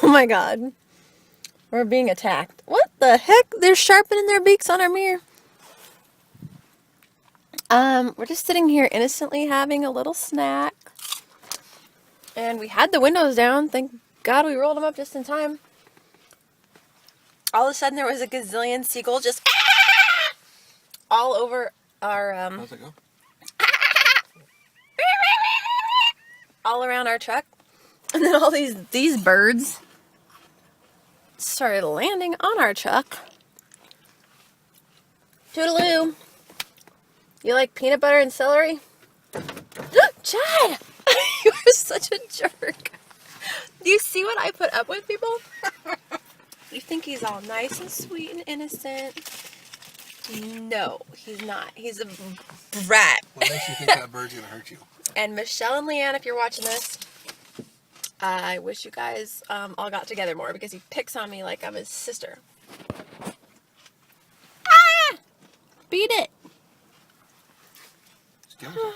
Oh my god. We're being attacked. What the heck? They're sharpening their beaks on our mirror. We're just sitting here innocently having a little snack. And we had the windows down. Thank God we rolled them up just in time. All of a sudden there was a gazillion seagulls just all over our How's it go? all around our truck. And then all these birds started landing on our truck. Toodaloo. You like peanut butter and celery? Chad! You are such a jerk. Do you see what I put up with, people? You think he's all nice and sweet and innocent. No, he's not. He's a brat. What makes you think that bird's gonna hurt you? And Michelle and Leanne, if you're watching this, I wish you guys all got together more because he picks on me like I'm his sister. Ah! Beat it. Just give him some.